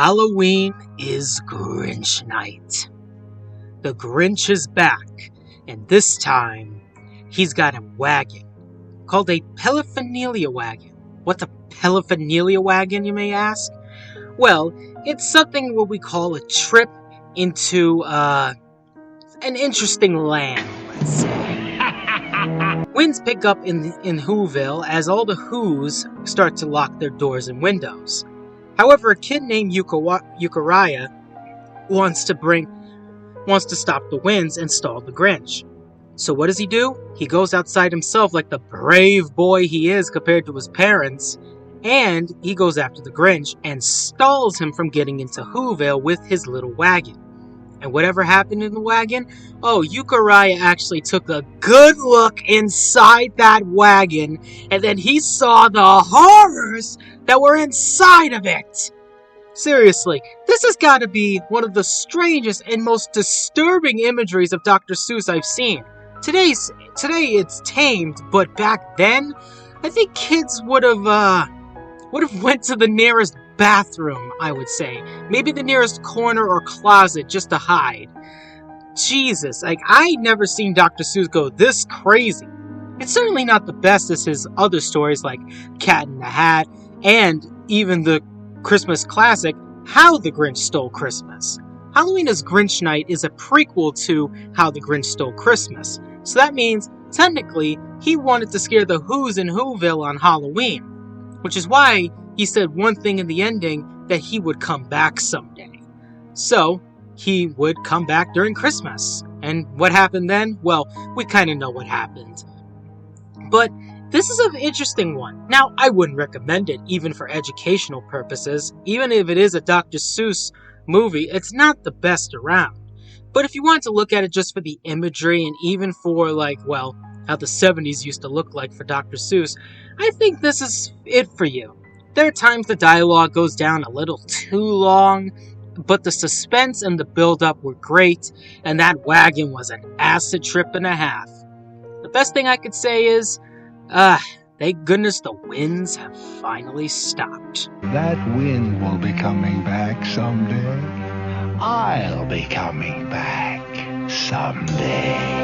Halloween is Grinch night. The Grinch is back, and this time, he's got a wagon called a paraphernalia wagon. What's a paraphernalia wagon, you may ask? Well, it's something what we call a trip into an interesting land, let's say. Winds pick up in Whoville as all the Whos start to lock their doors and windows. However, a kid named Euchariah wants to stop the winds and stall the Grinch. So what does he do? He goes outside himself like the brave boy he is compared to his parents, and he goes after the Grinch and stalls him from getting into Whoville with his little wagon. And whatever happened in the wagon? Oh, Euchariah actually took a good look inside that wagon, and then he saw the horrors that were inside of it. Seriously, this has got to be one of the strangest and most disturbing imageries of Dr. Seuss I've seen. Today it's tamed, but back then, I think kids would have went to the nearest bathroom, I would say. Maybe the nearest corner or closet just to hide. Jesus, I never seen Dr. Seuss go this crazy. It's certainly not the best as his other stories like Cat in the Hat and even the Christmas classic, How the Grinch Stole Christmas. Halloween is Grinch Night is a prequel to How the Grinch Stole Christmas. So that means, technically, he wanted to scare the Whos in Whoville on Halloween. Which is why he said one thing in the ending, that he would come back someday. So, he would come back during Christmas. And what happened then? Well, we kind of know what happened. But this is an interesting one. Now, I wouldn't recommend it even for educational purposes. Even if it is a Dr. Seuss movie, it's not the best around. But if you want to look at it just for the imagery and even for, how the 70s used to look like for Dr. Seuss, I think this is it for you. There are times the dialogue goes down a little too long, but the suspense and the build-up were great, and that wagon was an acid trip and a half. The best thing I could say is, thank goodness the winds have finally stopped. That wind will be coming back someday. I'll be coming back someday.